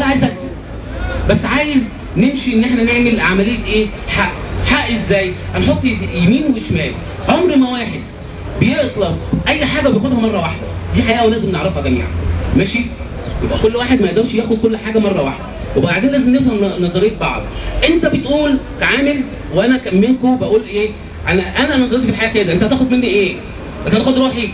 ولا عايز اكسب، بس عايز نمشي ان احنا نعمل عمليه ايه؟ حق ازاي؟ هنحط يمين وشمال. عمر ما واحد بيطلب اي حاجه بياخدها مره واحده، دي حقيقه ولازم نعرفها جميعا. ماشي؟ يبقى كل واحد ما يقدرش ياخد كل حاجه مره واحده، وبعدين لازم نفهم نظريه بعض. انت بتقول كعامل وانا منكم بقول ايه؟ انا نظرتي في الحياه كده، انت هتاخد مني ايه؟ انت هتاخد روحي؟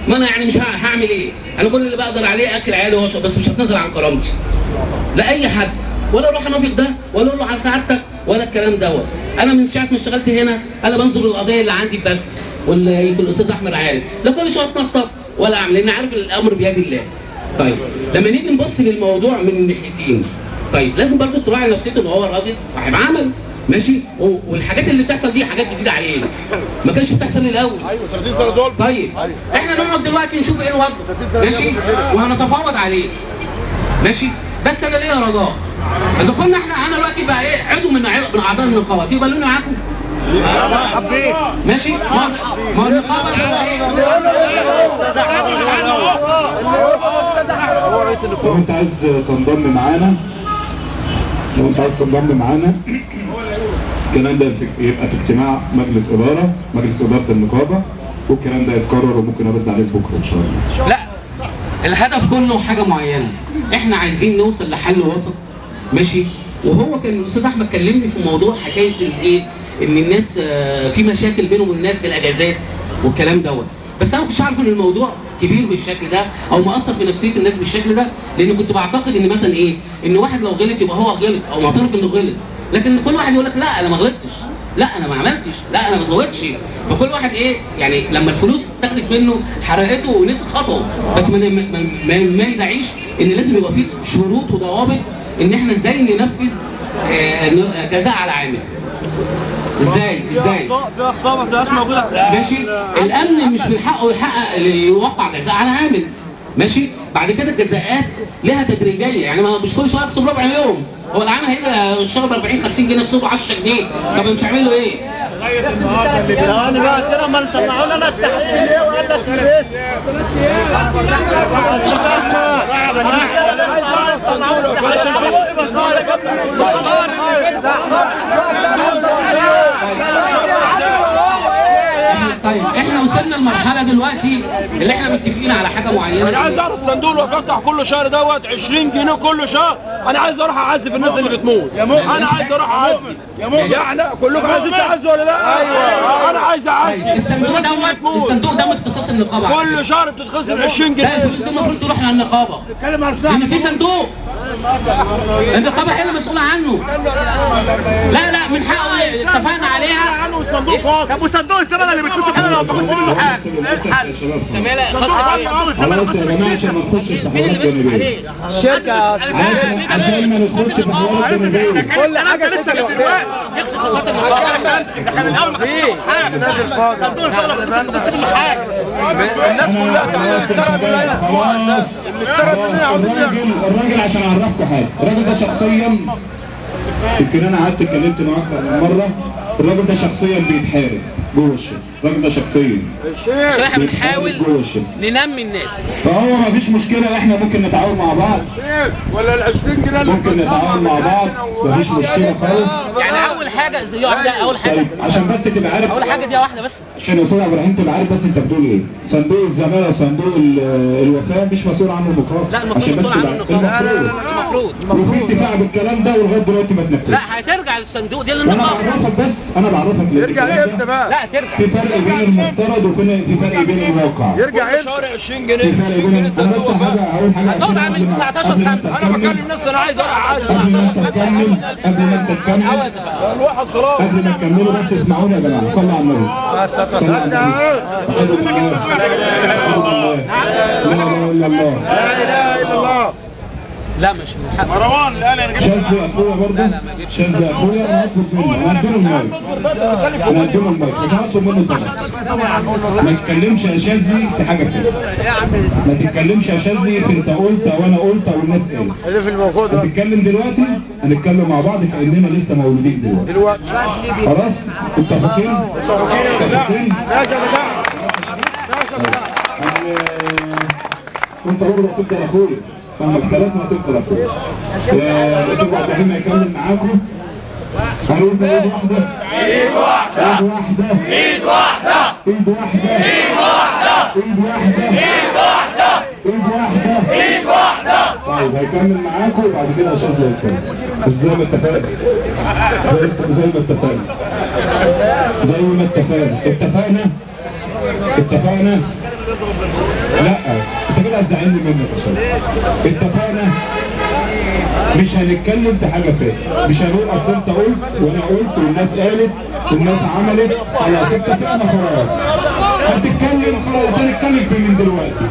ما انا يعني مش هعمل ايه؟ انا كل اللي بقدر عليه اكل عيالي واشرب، بس مش هتنازل عن كرامتي لا اي حد، ولا اروح انافق ده ولا اقول له على سعادتك ولا الكلام دوت. انا من ساعه ما اشتغلت هنا انا بنظر القضيه اللي عندي بس، واللي يمكن الاستاذ احمد عارف، لا كل شويه اتنطط ولا اعمل، لان عارف الامر بيد الله. طيب لما نيجي نبص للموضوع من الناحيتين، طيب لازم برضه تراعي نفسيته ان هو راجل صاحب عمل، ماشي؟ والحاجات اللي بتحصل دي حاجات جديده علينا ما كانش بتحصل الاول. ايوه 30 سنه دول. طيب احنا نقعد دلوقتي نشوف ايه الوضع، ماشي؟ وهنتفاوض عليه، ماشي؟ بس انا ليا رجاء، اذا كنا انا دلوقتي بقى ايه عضو من اعضاء النقابه، تيجوا قالوا لي معاكم؟ ماشي؟ ما النقابه لو انت عايز تنضم معانا، الكلام ده يبقى في اجتماع مجلس اداره النقابه، والكلام ده يتكرر وممكن ارد عليك بكره ان شاء الله. لا الهدف كله حاجه معينه، احنا عايزين نوصل لحل وسط، ماشي؟ وهو كان الاستاذ احمد كلمني في موضوع حكايه الايه؟ ان الناس في مشاكل بينهم والناس في الاجازات والكلام دوت، بس انا ما كنتش عارف ان الموضوع كبير بالشكل ده او مؤثر في نفسيه الناس بالشكل ده، لان كنت بعتقد ان مثلا ايه؟ ان واحد لو غلط يبقى هو غلط او معترف انه غلط، لكن كل واحد يقول لك لا انا ما غلطتش، لا انا ما عملتش، لا انا ما سويتش. فكل واحد ايه يعني لما الفلوس اتاخدت منه حرقته ونسي خطوه، بس ما يدعيش ان لازم يبقى فيه شروط وضوابط ان احنا ازاي ننفذ جزاء على عامل. ازاي؟ في اخطاء ما بتبقاش موجوده. ماشي؟ الامن مش من حقه يحقق يوقع جزاء على عامل، ماشي؟ بعد كده الجزاءات لها تدريجيه، يعني ما مش كل شويه اقسم ربع يوم، هو العامل هيبقى شرب 40 50 جنيه في 10 جنيه، طب مش هعمل له ايه؟ لغايه النهارده اللي انا بقى كده ما طلعوا لنا التحقيق ليه وقال لك البيت طيب احنا وصلنا لمرحله دلوقتي اللي احنا متفقين على حاجه معينه. انا عايز اعرف صندوق الوفاء كل شهر دوت 20 جنيه كل شهر، انا عايز اروح اعزي في الناس اللي بتموت. انا عايز اروح اعزي يعني كلكم عايزين تعزوا ولا لا؟ ايوه انا عايز اعزي. الصندوق ده مختص النقابه، كل شهر بتتخصم 20 جنيه. الفلوس دي المفروض تروح على النقابه، بتتكلم عن لان في صندوق النقابه هي اللي مسؤوله عنه. لا من حقه اتفقنا عليها عنه الصندوق فاضي. طب وصندوق الزمن اللي بتشوفوا كده لو باخد منه حاجه ايه الحل؟ خلاص يا جماعه عشان ما نخش في حوارات جانبيه، الشركه عشان ما نخش في حوارات جانبيه. كل حاجه لسه دلوقتي يخص خاصات النقابه. احنا من اول ما حاجه نازل فاضي صندوق الزمن بتكتب له حاجه الناس كلها الراجل عشان اعرفكم حاجه، الراجل ده شخصيا يمكن انا قعدت اتكلمت معاه اكتر من مره، الراجل ده شخصيا بيتحارب جوه الشركه، الراجل ده شخصيا احنا بنحاول ننمي الناس، فهو ما فيش مشكله، احنا ممكن نتعاون مع بعض ولا ال 20 جنيه ممكن نتعاون مع بعض، ما فيش مشكله خالص. يعني اول حاجه ده اول حاجه طيب عشان بس تبقى عارف، اول حاجه دي واحده بس، عشان يا استاذ ابراهيم تبقى عارف بس انت بتقول ايه. صندوق الزماله وصندوق الوفاه مش مسؤول عنه النقابه. لا المفروض مسؤول عنه النقابه، المفروض وفي اتفاق بالكلام ده ولغايه دلوقتي ما اتنفذش. لا هترجع للصندوق دي انا للنقابه. بعرفك بس، انا بعرفك يرجع امتى بقى؟ لا ترجع، في فرق بين المفترض وفي فرق بين الواقع. يرجع امتى؟ 20 جنيه في فرق بين انا بس هقول حاجه هتقعد عامل 19 انا بكلم نفسي انا عايز اروح اعزي. قبل ما انت تكمل الواحد خلاص قبل ما تكملوا بس اسمعوني يا جماعه، صلوا على النبي. صلوا على النبي. لا اله الا الله، لا اله الا الله. لا مش من حق مروان لا انا جبت شاذ اخويا برضه، شاذ اخويا انا هطلب منه، انا هديله المايك، انا هديله المايك مش هطلب منه طبعا. ما تتكلمش يا شاذلي في حاجه كده، ما تتكلمش يا شاذلي في انت قلت او انا قلت او الناس قالت. اللي في الموجود هنتكلم دلوقتي، هنتكلم مع بعض كاننا لسه مولودين دلوقتي. خلاص متفقين؟ متفقين؟ ماشي يا جماعه وانت برضه تبدا يا اخويا، فالمكتبات هتفضل اخوه. الدكتور ابراهيم هيكمل معاكم. هنقول ايد واحده ايد واحده ايد واحده ايد واحده ايد واحده ايد واحده ايد واحده ايد واحده ايد واحده. طيب هيكمل معاكم وبعد كده الشيخ هيتكلم. زي ما اتفقنا اتفقنا. لا انت كده هتزعلني منك يا شباب. اتفقنا مش هنتكلم في حاجه فاتت، مش هنقول اصل انت قلت وانا قلت والناس قالت والناس عملت. خلاص اتفقنا خلاص. هتتكلم خلاص. هنتكلم في من دلوقتي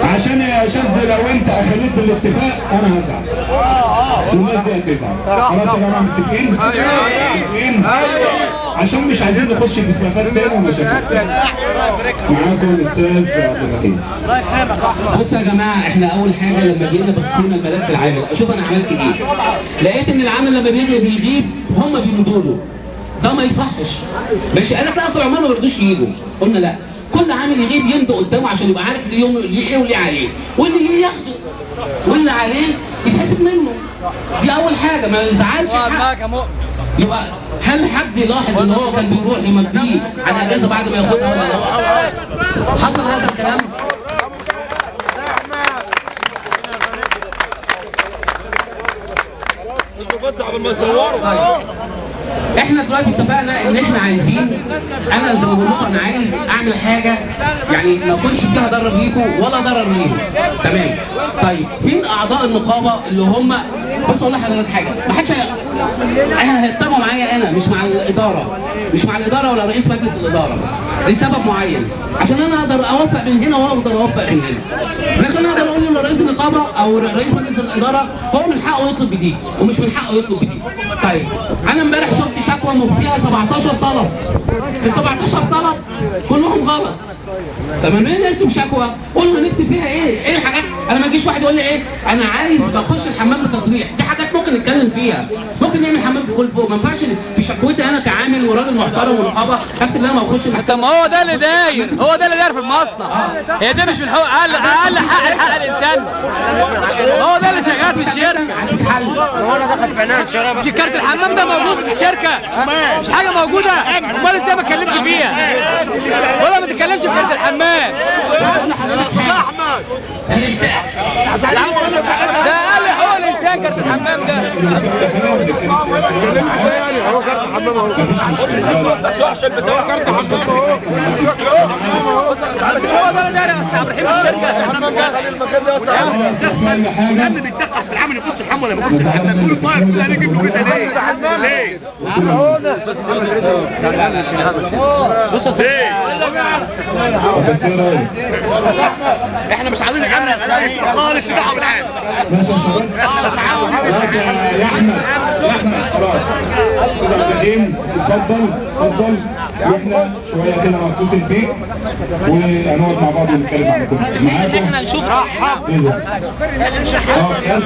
عشان يا شاذ لو انت اخليت بالاتفاق انا هزعل والناس دي هتزعل. خلاص يا جماعه متفقين؟ متفقين؟ عشان مش عايزين نخش في خلافات تاني ومشاكل. معاكم الاستاذ عبد الرحيم. بصوا يا جماعه، احنا اول حاجه لما جينا بصينا الملف العامل، اشوف انا عملت ايه. لقيت ان العامل لما بيغيب هم بيمدوا له. ده ما يصحش. ماشي، قال لك لا اصل العمال ما بيرضوش يجوا. قلنا لا، كل عامل يغيب يمضي قدامه عشان يبقى عارف ليه ايه وليه عليه، واللي ليه ياخده واللي عليه يتحسب منه. دي اول حاجه، ما يزعلش حد. يبقى هل حد يلاحظ ان هو كان بيروح يمضيه على اجازه بعد ما ياخدها ولا لا؟ حصل هذا الكلام؟ احنا دلوقتي اتفقنا ان احنا عايزين، انا زي ما بقول لكم انا عايز اعمل حاجه يعني ما يكونش فيها ضرر ليكم ولا ضرر ليهم. تمام. طيب فين اعضاء النقابه اللي هم، بص اقول لحضرتك حاجه، ما حدش احنا هيتفقوا معايا انا مش مع الاداره، مش مع الاداره ولا رئيس مجلس الاداره لسبب معين، عشان انا اقدر اوفق من هنا واقدر اوفق من هنا. لكن انا اقدر اقول لرئيس النقابه او رئيس مجلس الاداره هو من حقه يطلب جديد ومش من حقه يطلب جديد. طيب انا امبارح شفت شكوى فيها 17 طلب. ال 17 طلب كلهم غلط. طب ما مين نكتب شكوى؟ قلنا نكتب فيها ايه الحاجات. انا ما اجيش واحد يقول لي ايه انا عايز بخش الحمام بتصريح. دي حاجات ممكن نتكلم فيها، ممكن نعمل حمام في كل فوق. ما ينفعش في شكوتي انا كعامل وراجل محترم ونقابه اكتب ان انا ما بخش المحكمه. طب ما هو ده اللي داير، هو ده اللي داير في المصنع. هي دي مش من حقوق اقل حق الانسان. هو ده اللي شغال في الشركه. هو انا دخل في عنان شراب. مش كارت الحمام ده موجود في الشركه، مش حاجه موجوده. امال انت ما تتكلمش فيها ولا ما تتكلمش في كارت الحمام؟ احمد ده اقل حقوق الانسان كارت الحمام ده. هو كارت الحمام اهو. الوحشه بتاع كارت الحمام اهو. هو ده اللي داير يا استاذ عبد الرحيم الشركه. الحمام ده المكان ده يا اسطى بيتدخل في العمل يخش الحمام ولا ما يخش الحمام؟ كل الطاير كلها نجيب له كده ليه؟ ليه؟ احنا مش عايزين نعمل خالص في دعوه بالعام. يا احمد خلاص ابراهيم اتفضل واحنا شويه كده مخصوص البيت وهنقعد مع بعض ونتكلم عن كده معاكم. احنا نشوف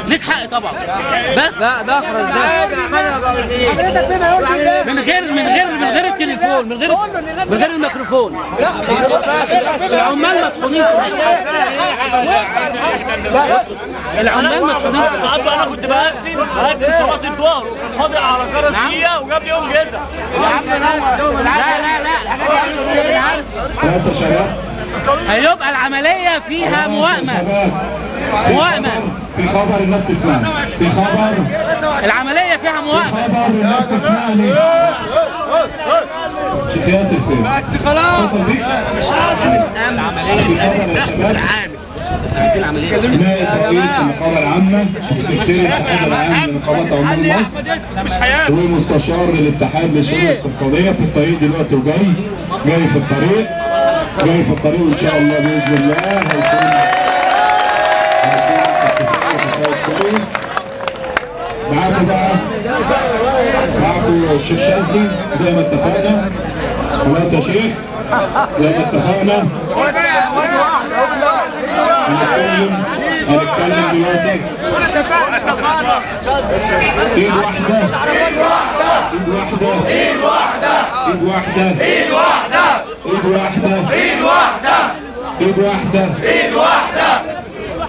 ليك حق طبعا، بس ده اخرج ده من غير التليفون، من غير الميكروفون. العمال مطحونين، العمال مطحونين. انا كنت بقدم صلاه الظهر فاضي على كراسيه وجاب لي يوم جدا. يا عم لا هيبقى العملية فيها موائمة. في خبر الناس تسمعني. في خبر العملية فيها موائمة. خبر الناس تسمعني. شكايات الفيلم خلاص. العملية نائب رئيس النقابة العامة سكرتير الاتحاد العام لنقابات عمال مصر ومستشار للاتحاد للشؤون الاقتصادية في الطريق دلوقتي وجاي في الطريق وان شاء الله باذن الله هيكون معاكم الشيخ شاذلي زي ما اتفقنا. خلاص يا شيخ زي ما اتفقنا. هنتكلم دلوقتي. ايد واحدة ايد واحدة ايد واحدة ايد واحدة ايد واحدة ايد واحدة ايد واحدة ايد واحدة ايد واحدة ايد واحدة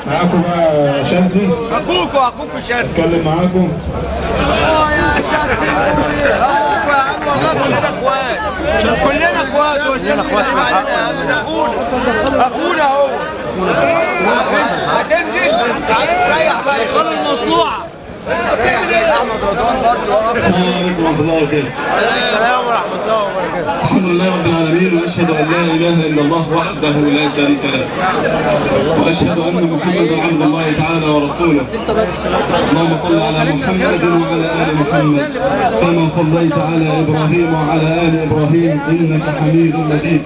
معاكم بقى شاذلي؟ اخوك واخوك الشاذلي اتكلم معاكم. يا شاذلي اخوك يا عم والله كلنا اخوات كلنا اخوات اخونا اهو هتنزل تعالى تريح بقى يخلي المصنوعه. احمد رضوان برضه السلام عليكم ورحمه الله وبركاته. السلام ورحمه الله وبركاته. الحمد لله رب العالمين، واشهد ان لا اله الا الله وحده لا شريك له، واشهد ان محمدا عبد الله تعالى ورسوله. اللهم صل على محمد وعلى ال محمد كما صليت على ابراهيم وعلى ال ابراهيم انك حميد مجيد.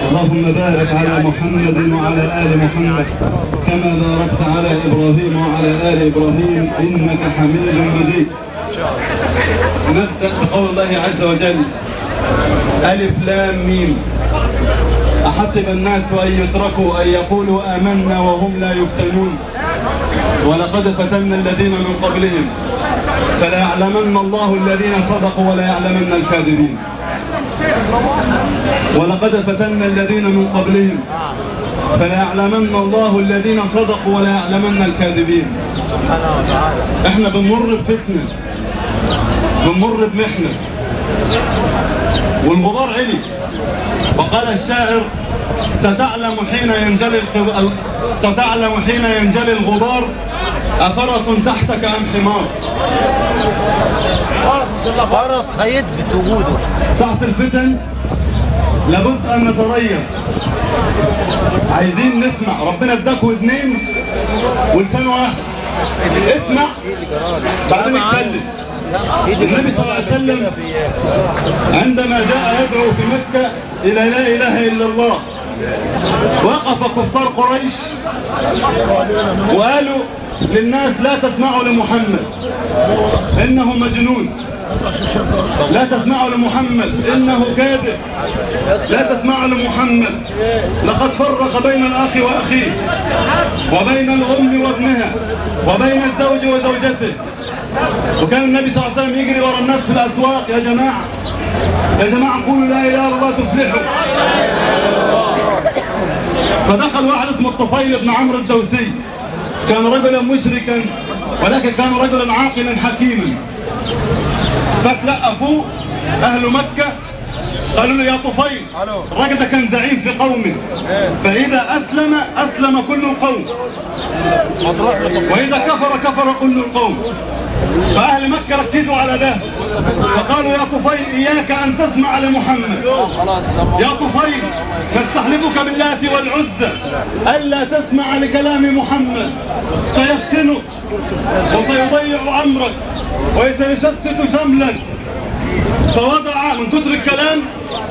اللهم بارك على محمد وعلى ال محمد كما باركت على ابراهيم وعلى ال ابراهيم انك حميد مجيد. نبدأ بقول الله عز وجل: ألف لام ميم، أحسب الناس أن يتركوا أن يقولوا آمنا وهم لا يفتنون، ولقد فتنا الذين من قبلهم فلا يعلمن الله الذين صدقوا ولا يعلمن الكاذبين. ولقد فتنا الذين من قبلهم فلا يعلمن الله الذين صدقوا ولا يعلمن الكاذبين. احنا بنمر بفتنة، بنمر بمحنة، والغبار علي. وقال الشاعر: ستعلم حين ينجلي الغبار أفرس تحتك أم حمار. فرس هيثبت وجوده تحت الفتن لابد أن نتريث. عايزين نسمع، ربنا اداك ودنين والكان واحد، اسمع بعدين اتكلم. النبي صلى الله عليه وسلم عندما جاء يدعو في مكة إلى لا إله إلا الله وقف كفار قريش وقالوا للناس: لا تسمعوا لمحمد إنه مجنون، لا تسمعوا لمحمد إنه كاذب، لا تسمعوا لمحمد لقد فرق بين الأخ وأخيه وبين الأم وابنها وبين الزوج وزوجته. وكان النبي صلى الله عليه وسلم يجري ورا الناس في الأسواق: يا جماعة يا جماعة قولوا لا إله إلا الله تفلحوا. فدخل واحد اسمه الطفيل بن عمرو الدوسي، كان رجلا مشركا ولكن كان رجلا عاقلا حكيما. فتلقفوه أهل مكة قالوا له: يا طفيل، الراجل ده كان زعيم في قومه، فإذا أسلم كل القوم، وإذا كفر كل القوم. فأهل مكة ركزوا على ده فقالوا: يا طفيل إياك أن تسمع لمحمد، يا طفيل نستحلفك باللات والعزى ألا تسمع لكلام محمد، سيفتنك وسيضيع أمرك وسيشتت شملك. فوضع من كتر الكلام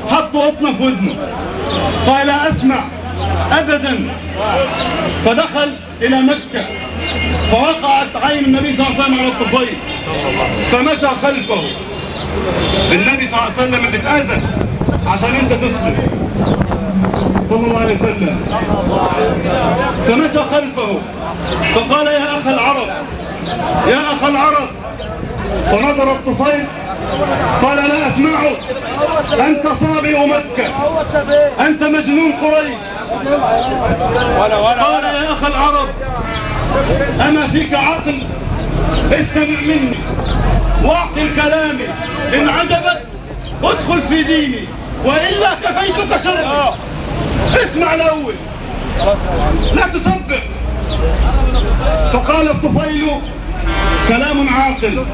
حط قطنه في ودنه، قال: لا أسمع أبدا. فدخل إلى مكة فوقعت عين النبي صلى الله عليه وسلم على الطفيل فمشى خلفه. النبي صلى الله عليه وسلم بتأذى عشان انت تسلم صلى الله عليه وسلم، فمشى خلفه فقال: يا أخ العرب، يا أخ العرب. فنظر الطفيل قال: لا أسمعه، أنت صابئ مكة، أنت مجنون قريش. قال: يا أخ العرب، أما فيك عقل؟ استمع مني واعقل كلامي، إن عجبك ادخل في ديني وإلا كفيتك شرا. اسمع الأول لا تسبح. فقال الطفيل: كلام عاقل،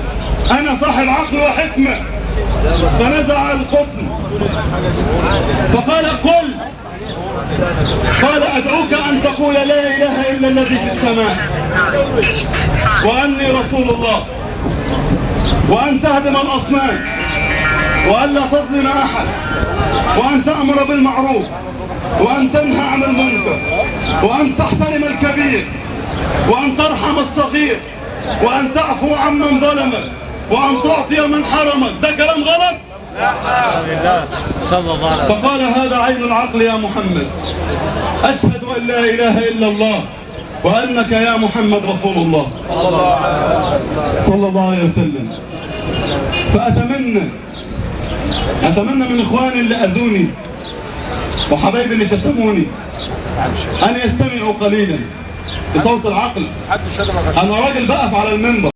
أنا صاحب عقل وحكمة. فنزع القطن فقال: قل. قال: أدعوك أن تقول لا إله إلا الذي في السماء وأني رسول الله، وأن تهدم الأصنام، وأن لا تظلم أحد، وأن تأمر بالمعروف، وأن تنهى عن المنكر، وأن تحترم الكبير، وأن ترحم الصغير، وأن تعفو عمن ظلمك، وأن تعطي من حرمك. ده كلام غلط؟ فقال: هذا عين العقل يا محمد، أشهد أن لا إله إلا الله وأنك يا محمد رسول الله صلى الله عليه وسلم. فأتمنى من إخواني اللي أذوني وحبايبي اللي شتموني أن يستمعوا قليلا بصوت العقل. انا راجل بقف على المنبر